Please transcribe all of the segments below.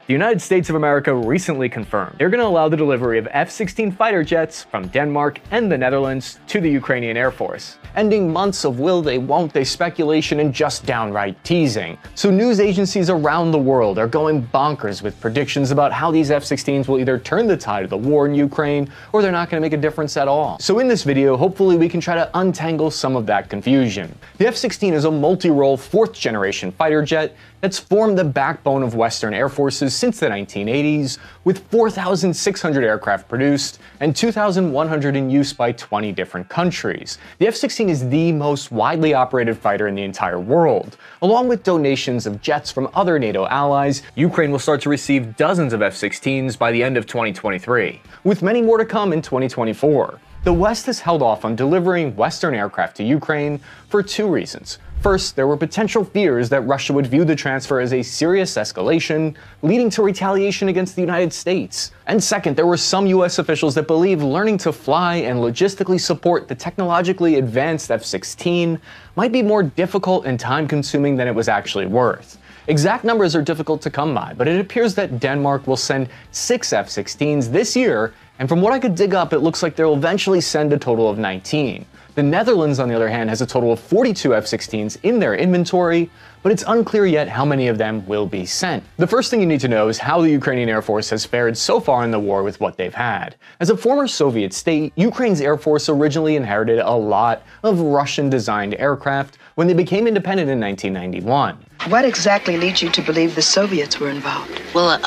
The United States of America recently confirmed they're going to allow the delivery of F-16 fighter jets from Denmark and the Netherlands to the Ukrainian Air Force, ending months of will they, won't they speculation and just downright teasing. So news agencies around the world are going bonkers with predictions about how these F-16s will either turn the tide of the war in Ukraine or they're not going to make a difference at all. So in this video, hopefully we can try to untangle some of that confusion. The F-16 is a multi-role fourth-generation fighter jet that's formed the backbone of Western air forces since the 1980s, with 4,600 aircraft produced and 2,100 in use by 20 different countries. The F-16 is the most widely operated fighter in the entire world. Along with donations of jets from other NATO allies, Ukraine will start to receive dozens of F-16s by the end of 2023, with many more to come in 2024. The West has held off on delivering Western aircraft to Ukraine for two reasons. First, there were potential fears that Russia would view the transfer as a serious escalation, leading to retaliation against the United States. And second, there were some US officials that believed learning to fly and logistically support the technologically advanced F-16 might be more difficult and time-consuming than it was actually worth. Exact numbers are difficult to come by, but it appears that Denmark will send 6 F-16s this year, and from what I could dig up, it looks like they'll eventually send a total of 19. The Netherlands, on the other hand, has a total of 42 F-16s in their inventory, but it's unclear yet how many of them will be sent. The first thing you need to know is how the Ukrainian Air Force has fared so far in the war with what they've had. As a former Soviet state, Ukraine's Air Force originally inherited a lot of Russian-designed aircraft when they became independent in 1991. What exactly leads you to believe the Soviets were involved? Well,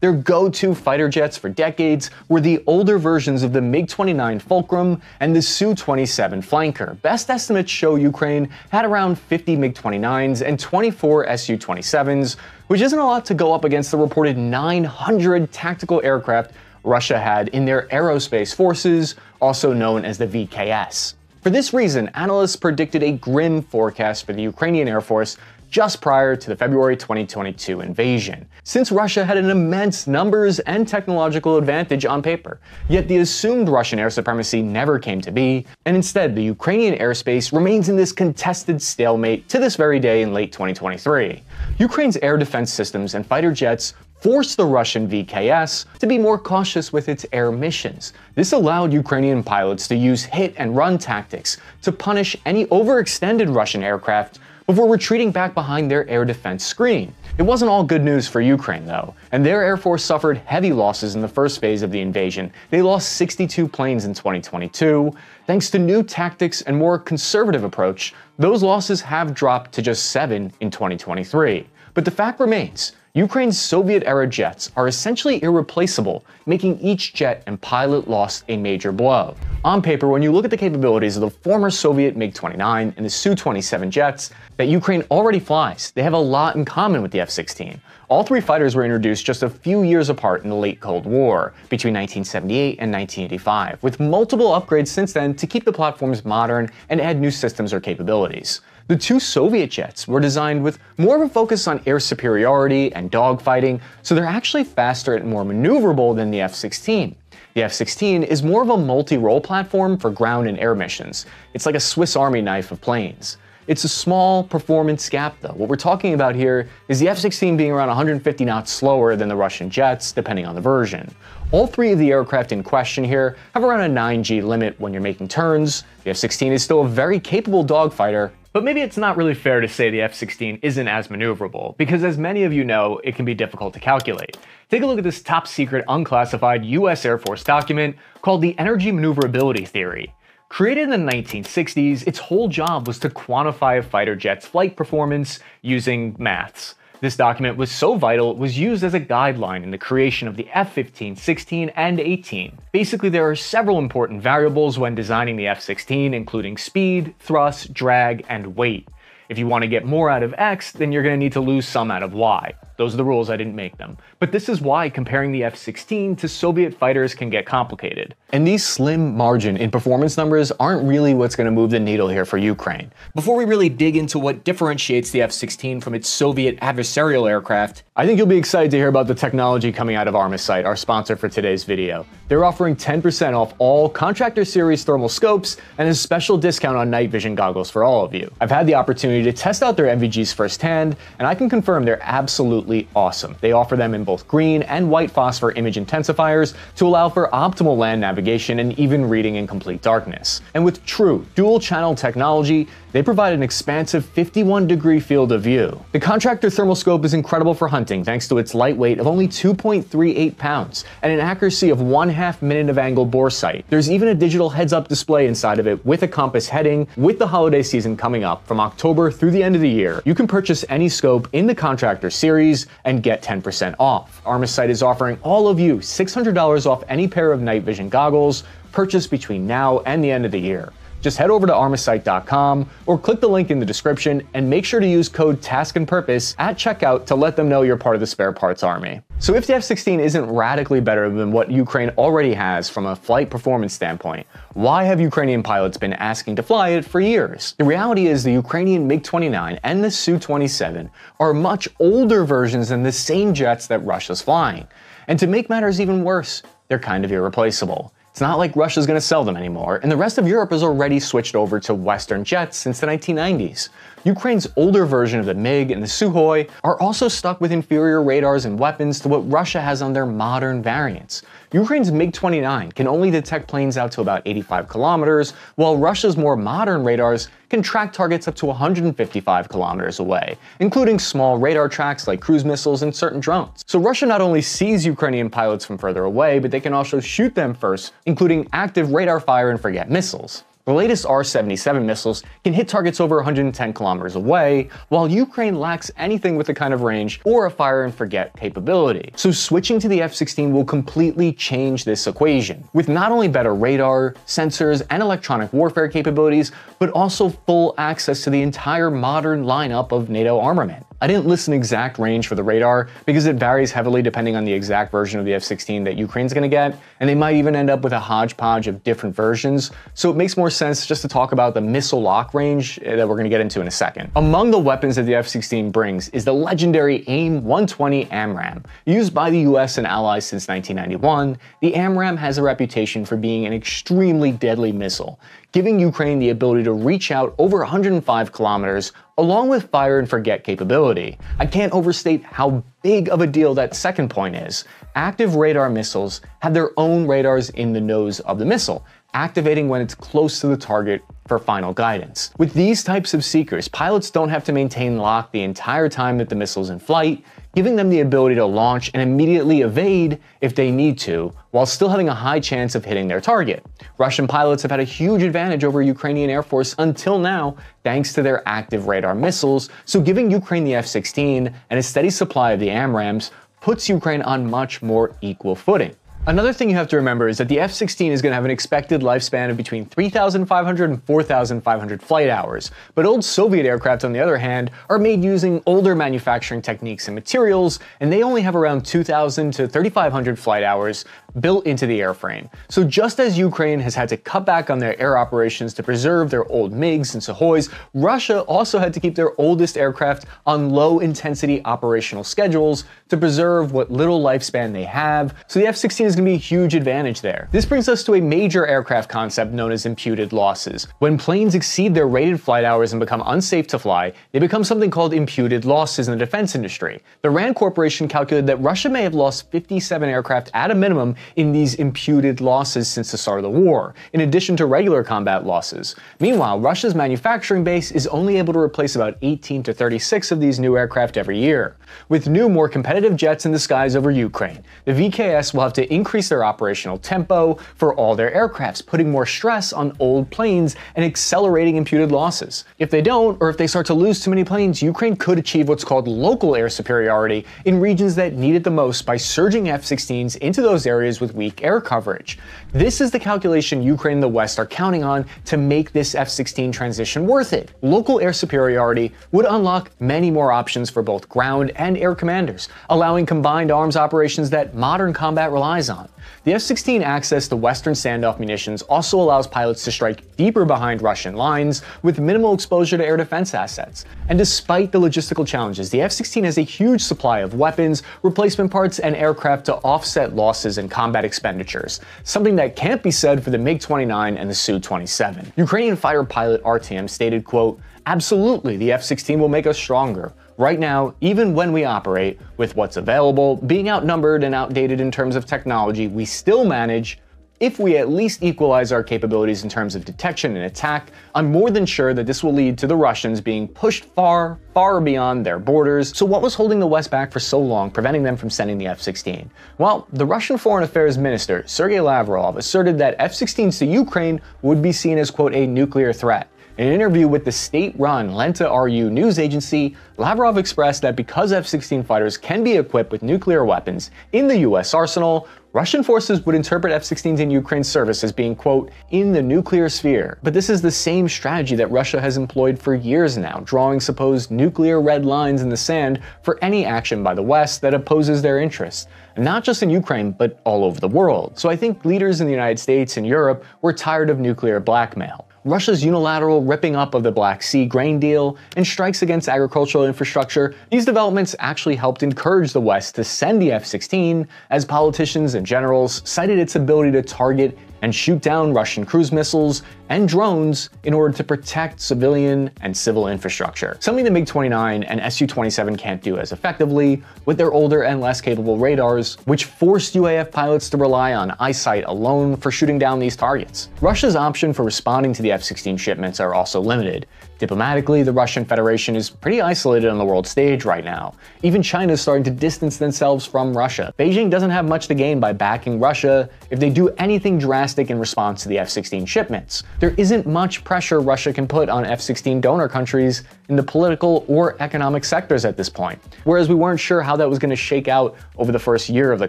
Their go-to fighter jets for decades were the older versions of the MiG-29 Fulcrum and the Su-27 Flanker. Best estimates show Ukraine had around 50 MiG-29s and 24 Su-27s, which isn't a lot to go up against the reported 900 tactical aircraft Russia had in their aerospace forces, also known as the VKS. For this reason, analysts predicted a grim forecast for the Ukrainian Air Force just prior to the February 2022 invasion, since Russia had an immense numbers and technological advantage on paper. Yet the assumed Russian air supremacy never came to be, and instead the Ukrainian airspace remains in this contested stalemate to this very day in late 2023. Ukraine's air defense systems and fighter jets forced the Russian VKS to be more cautious with its air missions. This allowed Ukrainian pilots to use hit-and-run tactics to punish any overextended Russian aircraft before retreating back behind their air defense screen. It wasn't all good news for Ukraine, though, and their air force suffered heavy losses in the first phase of the invasion. They lost 62 planes in 2022. Thanks to new tactics and more conservative approach, those losses have dropped to just 7 in 2023. But the fact remains, Ukraine's Soviet-era jets are essentially irreplaceable, making each jet and pilot loss a major blow. On paper, when you look at the capabilities of the former Soviet MiG-29 and the Su-27 jets that Ukraine already flies, they have a lot in common with the F-16. All three fighters were introduced just a few years apart in the late Cold War, between 1978 and 1985, with multiple upgrades since then to keep the platforms modern and add new systems or capabilities. The two Soviet jets were designed with more of a focus on air superiority and dogfighting, so they're actually faster and more maneuverable than the F-16. The F-16 is more of a multi-role platform for ground and air missions. It's like a Swiss Army knife of planes. It's a small performance gap though. What we're talking about here is the F-16 being around 150 knots slower than the Russian jets, depending on the version. All three of the aircraft in question here have around a 9G limit when you're making turns. The F-16 is still a very capable dogfighter, but maybe it's not really fair to say the F-16 isn't as maneuverable, because as many of you know, it can be difficult to calculate. Take a look at this top-secret, unclassified US Air Force document called the Energy Maneuverability Theory. Created in the 1960s, its whole job was to quantify a fighter jet's flight performance using maths. This document was so vital it was used as a guideline in the creation of the F-15, 16, and 18. Basically, there are several important variables when designing the F-16, including speed, thrust, drag, and weight. If you want to get more out of X, then you're going to need to lose some out of Y. Those are the rules, I didn't make them. But this is why comparing the F-16 to Soviet fighters can get complicated. And these slim margin in performance numbers aren't really what's going to move the needle here for Ukraine. Before we really dig into what differentiates the F-16 from its Soviet adversarial aircraft, I think you'll be excited to hear about the technology coming out of Armasight, our sponsor for today's video. They're offering 10% off all Contractor Series thermal scopes and a special discount on night vision goggles for all of you. I've had the opportunity to test out their NVGs firsthand, and I can confirm they're absolutely absolutely awesome. They offer them in both green and white phosphor image intensifiers to allow for optimal land navigation and even reading in complete darkness. And with true dual-channel technology, they provide an expansive 51-degree field of view. The contractor thermal scope is incredible for hunting thanks to its light weight of only 2.38 pounds and an accuracy of 1/2 minute of angle bore sight. There's even a digital heads-up display inside of it with a compass heading. With the holiday season coming up from October through the end of the year, you can purchase any scope in the contractor series and get 10% off. Armasight is offering all of you $600 off any pair of night vision goggles purchased between now and the end of the year. Just head over to armasight.com or click the link in the description and make sure to use code TASKANDPURPOSE at checkout to let them know you're part of the spare parts army. So if the F-16 isn't radically better than what Ukraine already has from a flight performance standpoint, why have Ukrainian pilots been asking to fly it for years? The reality is the Ukrainian MiG-29 and the Su-27 are much older versions than the same jets that Russia's flying. And to make matters even worse, they're kind of irreplaceable. It's not like Russia's going to sell them anymore, and the rest of Europe has already switched over to Western jets since the 1990s. Ukraine's older version of the MiG and the Sukhoi are also stuck with inferior radars and weapons to what Russia has on their modern variants. Ukraine's MiG-29 can only detect planes out to about 85 kilometers, while Russia's more modern radars can track targets up to 155 kilometers away, including small radar tracks like cruise missiles and certain drones. So Russia not only sees Ukrainian pilots from further away, but they can also shoot them first, including active radar fire and forget missiles. The latest R-77 missiles can hit targets over 110 kilometers away, while Ukraine lacks anything with the kind of range or a fire and forget capability. So switching to the F-16 will completely change this equation, with not only better radar, sensors, and electronic warfare capabilities, but also full access to the entire modern lineup of NATO armament. I didn't list an exact range for the radar because it varies heavily depending on the exact version of the F-16 that Ukraine's going to get, and they might even end up with a hodgepodge of different versions, so it makes more sense just to talk about the missile lock range that we're going to get into in a second. Among the weapons that the F-16 brings is the legendary AIM-120 AMRAAM. Used by the US and allies since 1991, the AMRAAM has a reputation for being an extremely deadly missile, giving Ukraine the ability to reach out over 105 kilometers along with fire and forget capability. I can't overstate how big of a deal that second point is. Active radar missiles have their own radars in the nose of the missile, activating when it's close to the target for final guidance. With these types of seekers, pilots don't have to maintain lock the entire time that the missile's in flight, giving them the ability to launch and immediately evade if they need to, while still having a high chance of hitting their target. Russian pilots have had a huge advantage over Ukrainian Air Force until now, thanks to their active radar missiles, so giving Ukraine the F-16 and a steady supply of the AMRAAMs puts Ukraine on much more equal footing. Another thing you have to remember is that the F-16 is going to have an expected lifespan of between 3,500 and 4,500 flight hours, but old Soviet aircraft, on the other hand, are made using older manufacturing techniques and materials, and they only have around 2,000 to 3,500 flight hours built into the airframe. So just as Ukraine has had to cut back on their air operations to preserve their old MiGs and Sukhois, Russia also had to keep their oldest aircraft on low-intensity operational schedules to preserve what little lifespan they have, so the F-16 is going to be a huge advantage there. This brings us to a major aircraft concept known as imputed losses. When planes exceed their rated flight hours and become unsafe to fly, they become something called imputed losses in the defense industry. The RAND Corporation calculated that Russia may have lost 57 aircraft at a minimum in these imputed losses since the start of the war, in addition to regular combat losses. Meanwhile, Russia's manufacturing base is only able to replace about 18 to 36 of these new aircraft every year. With new, more competitive jets in the skies over Ukraine, the VKS will have to increase their operational tempo for all their aircrafts, putting more stress on old planes and accelerating imputed losses. If they don't, or if they start to lose too many planes, Ukraine could achieve what's called local air superiority in regions that need it the most by surging F-16s into those areas with weak air coverage. This is the calculation Ukraine and the West are counting on to make this F-16 transition worth it. Local air superiority would unlock many more options for both ground and air commanders, allowing combined arms operations that modern combat relies on. The F-16 access to Western standoff munitions also allows pilots to strike deeper behind Russian lines with minimal exposure to air defense assets. And despite the logistical challenges, the F-16 has a huge supply of weapons, replacement parts, and aircraft to offset losses and combat expenditures, something that can't be said for the MiG-29 and the Su-27. Ukrainian fighter pilot RTM stated, quote, "Absolutely, the F-16 will make us stronger. Right now, even when we operate with what's available, being outnumbered and outdated in terms of technology, we still manage. If we at least equalize our capabilities in terms of detection and attack, I'm more than sure that this will lead to the Russians being pushed far, far beyond their borders. So what was holding the West back for so long, preventing them from sending the F-16? Well, the Russian Foreign Affairs Minister, Sergei Lavrov, asserted that F-16s to Ukraine would be seen as, quote, a nuclear threat. In an interview with the state-run Lenta RU news agency, Lavrov expressed that because F-16 fighters can be equipped with nuclear weapons in the US arsenal, Russian forces would interpret F-16s in Ukraine's service as being, quote, in the nuclear sphere. But this is the same strategy that Russia has employed for years now, drawing supposed nuclear red lines in the sand for any action by the West that opposes their interests. Not just in Ukraine, but all over the world. So I think leaders in the United States and Europe were tired of nuclear blackmail. Russia's unilateral ripping up of the Black Sea grain deal and strikes against agricultural infrastructure, these developments actually helped encourage the West to send the F-16, as politicians and generals cited its ability to target and shoot down Russian cruise missiles and drones in order to protect civilian and civil infrastructure. Something the MiG-29 and Su-27 can't do as effectively with their older and less capable radars, which forced UAF pilots to rely on eyesight alone for shooting down these targets. Russia's option for responding to the F-16 shipments are also limited. Diplomatically, the Russian Federation is pretty isolated on the world stage right now. Even China is starting to distance themselves from Russia. Beijing doesn't have much to gain by backing Russia if they do anything drastic in response to the F-16 shipments. There isn't much pressure Russia can put on F-16 donor countries in the political or economic sectors at this point, whereas we weren't sure how that was going to shake out over the first year of the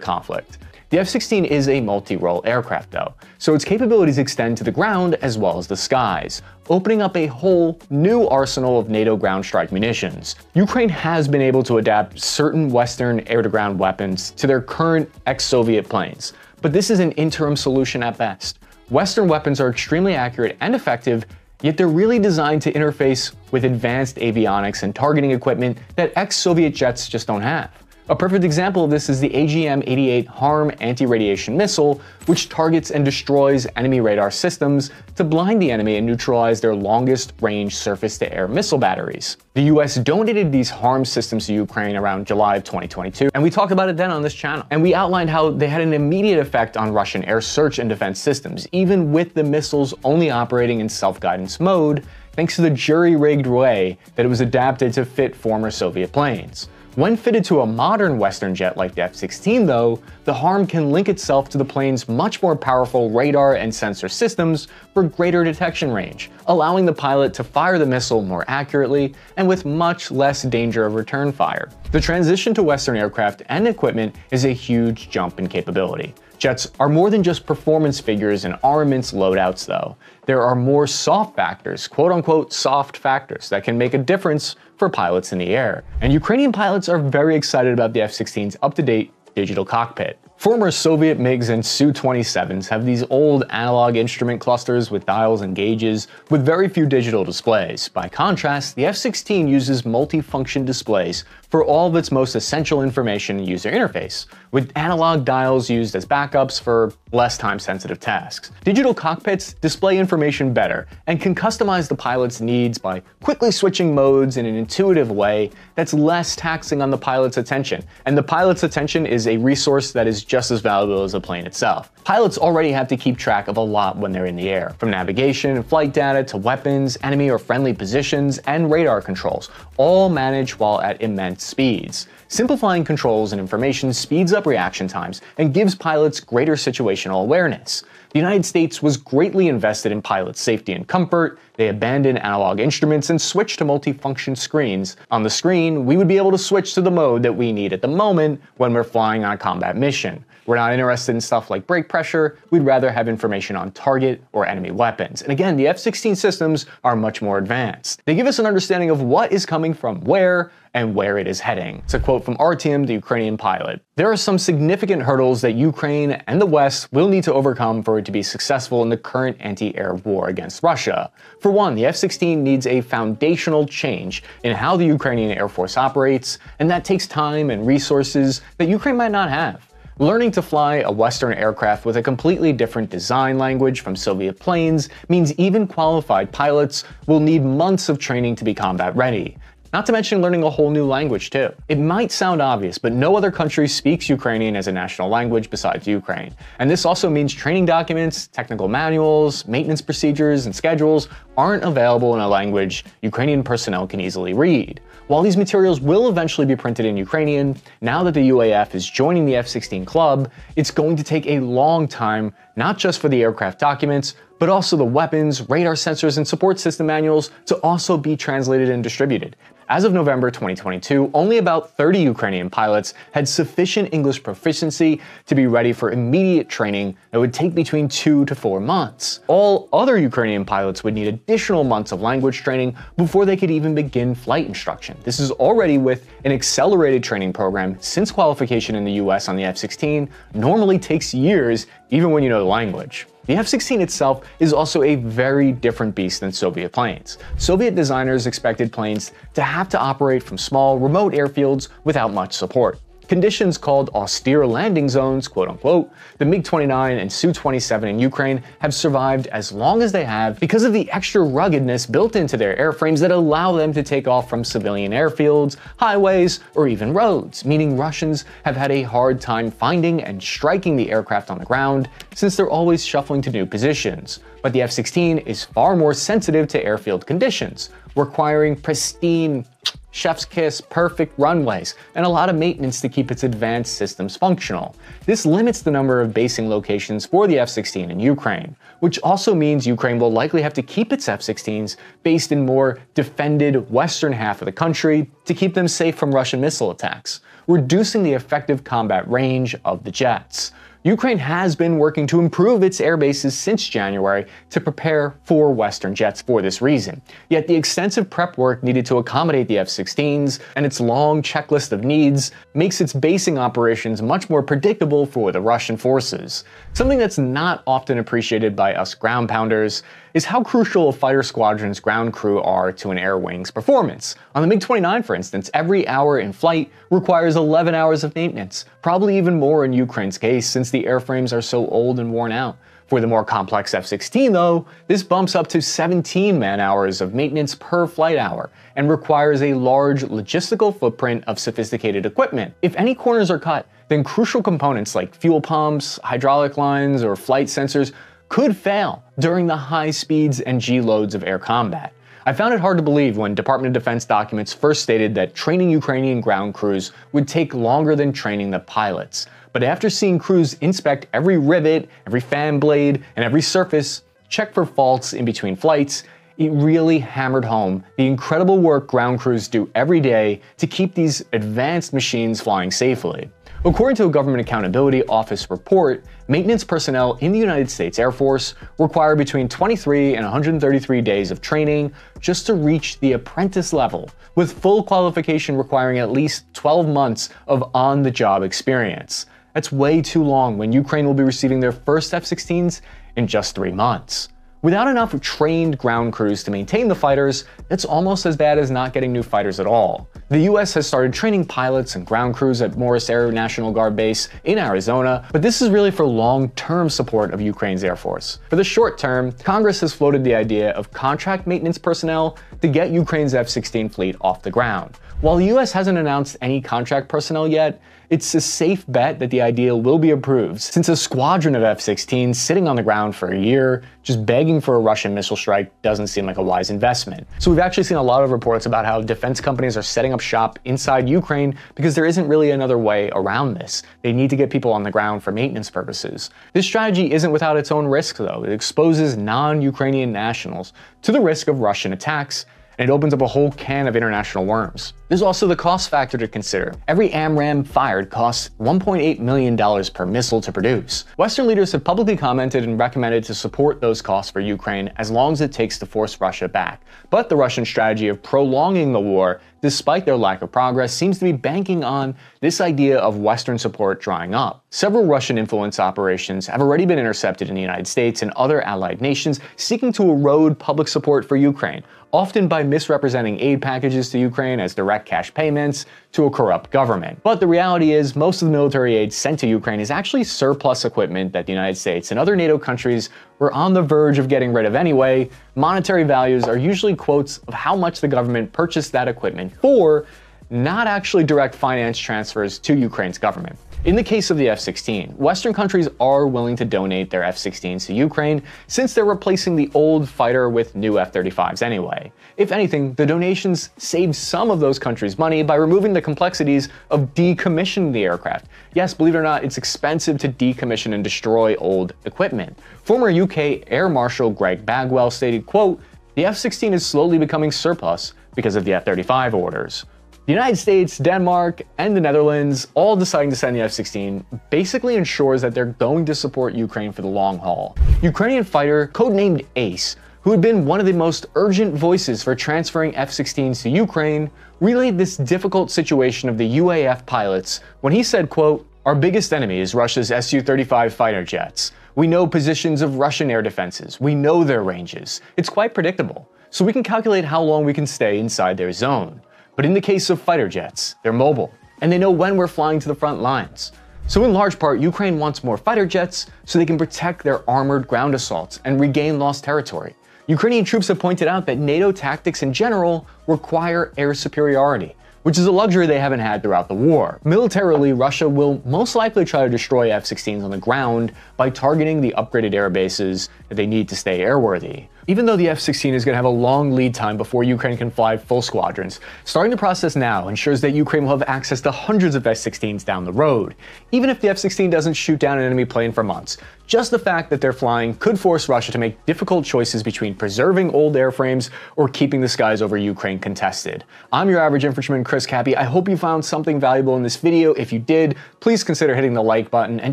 conflict. The F-16 is a multi-role aircraft though, so its capabilities extend to the ground as well as the skies, opening up a whole new arsenal of NATO ground strike munitions. Ukraine has been able to adapt certain Western air-to-ground weapons to their current ex-Soviet planes, but this is an interim solution at best. Western weapons are extremely accurate and effective, yet they're really designed to interface with advanced avionics and targeting equipment that ex-Soviet jets just don't have. A perfect example of this is the AGM-88 HARM anti-radiation missile, which targets and destroys enemy radar systems to blind the enemy and neutralize their longest-range surface-to-air missile batteries. The US donated these HARM systems to Ukraine around July of 2022, and we talked about it then on this channel. And we outlined how they had an immediate effect on Russian air search and defense systems, even with the missiles only operating in self-guidance mode, thanks to the jury-rigged way that it was adapted to fit former Soviet planes. When fitted to a modern Western jet like the F-16 though, the HARM can link itself to the plane's much more powerful radar and sensor systems for greater detection range, allowing the pilot to fire the missile more accurately and with much less danger of return fire. The transition to Western aircraft and equipment is a huge jump in capability. Jets are more than just performance figures and armaments loadouts though. There are more soft factors, quote-unquote soft factors, that can make a difference for pilots in the air. And Ukrainian pilots are very excited about the F-16's up-to-date digital cockpit. Former Soviet MiGs and Su-27s have these old analog instrument clusters with dials and gauges with very few digital displays. By contrast, the F-16 uses multi-function displays for all of its most essential information and user interface, with analog dials used as backups for less time-sensitive tasks. Digital cockpits display information better and can customize the pilot's needs by quickly switching modes in an intuitive way that's less taxing on the pilot's attention. And the pilot's attention is a resource that is just as valuable as the plane itself. Pilots already have to keep track of a lot when they're in the air, from navigation and flight data to weapons, enemy or friendly positions, and radar controls, all managed while at immense speeds. Simplifying controls and information speeds up reaction times and gives pilots greater situational awareness. The United States was greatly invested in pilot safety and comfort. They abandoned analog instruments and switched to multifunction screens. On the screen, we would be able to switch to the mode that we need at the moment when we're flying on a combat mission. We're not interested in stuff like brake pressure, we'd rather have information on target or enemy weapons. And again, the F-16 systems are much more advanced. They give us an understanding of what is coming from where and where it is heading. It's a quote from Artyom, the Ukrainian pilot. There are some significant hurdles that Ukraine and the West will need to overcome for it to be successful in the current anti-air war against Russia. For one, the F-16 needs a foundational change in how the Ukrainian Air Force operates, and that takes time and resources that Ukraine might not have. Learning to fly a Western aircraft with a completely different design language from Soviet planes means even qualified pilots will need months of training to be combat ready. Not to mention learning a whole new language too. It might sound obvious, but no other country speaks Ukrainian as a national language besides Ukraine. And this also means training documents, technical manuals, maintenance procedures, and schedules aren't available in a language Ukrainian personnel can easily read. While these materials will eventually be printed in Ukrainian, now that the UAF is joining the F-16 club, it's going to take a long time, not just for the aircraft documents, but also the weapons, radar sensors, and support system manuals to also be translated and distributed. As of November 2022, only about 30 Ukrainian pilots had sufficient English proficiency to be ready for immediate training that would take between 2 to 4 months. All other Ukrainian pilots would need additional months of language training before they could even begin flight instruction. This is already with an accelerated training program, since qualification in the US on the F-16 normally takes years even when you know the language. The F-16 itself is also a very different beast than Soviet planes. Soviet designers expected planes to have to operate from small, remote airfields without much support. Conditions called austere landing zones, quote-unquote, the MiG-29 and Su-27 in Ukraine have survived as long as they have because of the extra ruggedness built into their airframes that allow them to take off from civilian airfields, highways, or even roads, meaning Russians have had a hard time finding and striking the aircraft on the ground since they're always shuffling to new positions. But the F-16 is far more sensitive to airfield conditions, requiring pristine, chef's kiss, perfect runways, and a lot of maintenance to keep its advanced systems functional. This limits the number of basing locations for the F-16 in Ukraine, which also means Ukraine will likely have to keep its F-16s based in more defended western half of the country to keep them safe from Russian missile attacks, reducing the effective combat range of the jets. Ukraine has been working to improve its air bases since January to prepare for Western jets for this reason. Yet the extensive prep work needed to accommodate the F-16s and its long checklist of needs makes its basing operations much more predictable for the Russian forces. Something that's not often appreciated by us ground pounders is how crucial a fighter squadron's ground crew are to an air wing's performance. On the MiG-29, for instance, every hour in flight requires 11 hours of maintenance, probably even more in Ukraine's case since the airframes are so old and worn out. For the more complex F-16 though, this bumps up to 17 man-hours of maintenance per flight hour and requires a large logistical footprint of sophisticated equipment. If any corners are cut, then crucial components like fuel pumps, hydraulic lines, or flight sensors could fail during the high speeds and G-loads of air combat. I found it hard to believe when Department of Defense documents first stated that training Ukrainian ground crews would take longer than training the pilots. But after seeing crews inspect every rivet, every fan blade, and every surface, check for faults in between flights, it really hammered home the incredible work ground crews do every day to keep these advanced machines flying safely. According to a Government Accountability Office report, maintenance personnel in the United States Air Force require between 23 and 133 days of training just to reach the apprentice level, with full qualification requiring at least 12 months of on-the-job experience. That's way too long when Ukraine will be receiving their first F-16s in just 3 months. Without enough trained ground crews to maintain the fighters, it's almost as bad as not getting new fighters at all. The US has started training pilots and ground crews at Morris Air National Guard Base in Arizona, but this is really for long-term support of Ukraine's Air Force. For the short term, Congress has floated the idea of contract maintenance personnel to get Ukraine's F-16 fleet off the ground. While the US hasn't announced any contract personnel yet, it's a safe bet that the idea will be approved, since a squadron of F-16s sitting on the ground for a year, just begging for a Russian missile strike, doesn't seem like a wise investment. So we've actually seen a lot of reports about how defense companies are setting up shop inside Ukraine because there isn't really another way around this. They need to get people on the ground for maintenance purposes. This strategy isn't without its own risks though. It exposes non-Ukrainian nationals to the risk of Russian attacks, and it opens up a whole can of international worms. There's also the cost factor to consider. Every AMRAAM fired costs $1.8 million per missile to produce. Western leaders have publicly commented and recommended to support those costs for Ukraine as long as it takes to force Russia back. But the Russian strategy of prolonging the war, despite their lack of progress, seems to be banking on this idea of Western support drying up. Several Russian influence operations have already been intercepted in the United States and other allied nations seeking to erode public support for Ukraine, often by misrepresenting aid packages to Ukraine as direct cash payments to a corrupt government. But the reality is, most of the military aid sent to Ukraine is actually surplus equipment that the United States and other NATO countries were on the verge of getting rid of anyway, monetary values are usually quotes of how much the government purchased that equipment for, not actually direct finance transfers to Ukraine's government. In the case of the F-16, Western countries are willing to donate their F-16s to Ukraine since they're replacing the old fighter with new F-35s anyway. If anything, the donations save some of those countries money by removing the complexities of decommissioning the aircraft. Yes, believe it or not, it's expensive to decommission and destroy old equipment. Former UK Air Marshal Greg Bagwell stated, quote, "The F-16 is slowly becoming surplus because of the F-35 orders." The United States, Denmark, and the Netherlands all deciding to send the F-16 basically ensures that they're going to support Ukraine for the long haul. Ukrainian fighter, codenamed Ace, who had been one of the most urgent voices for transferring F-16s to Ukraine, relayed this difficult situation of the UAF pilots when he said, quote, "Our biggest enemy is Russia's Su-35 fighter jets. We know positions of Russian air defenses. We know their ranges. It's quite predictable, so we can calculate how long we can stay inside their zone. But in the case of fighter jets, they're mobile, and they know when we're flying to the front lines. So in large part, Ukraine wants more fighter jets so they can protect their armored ground assaults and regain lost territory. Ukrainian troops have pointed out that NATO tactics in general require air superiority, which is a luxury they haven't had throughout the war. Militarily, Russia will most likely try to destroy F-16s on the ground by targeting the upgraded air bases that they need to stay airworthy. Even though the F-16 is going to have a long lead time before Ukraine can fly full squadrons, starting the process now ensures that Ukraine will have access to hundreds of F-16s down the road, even if the F-16 doesn't shoot down an enemy plane for months. Just the fact that they're flying could force Russia to make difficult choices between preserving old airframes or keeping the skies over Ukraine contested. I'm your average infantryman, Chris Cappy. I hope you found something valuable in this video. If you did, please consider hitting the like button and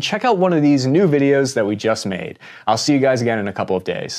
check out one of these new videos that we just made. I'll see you guys again in a couple of days.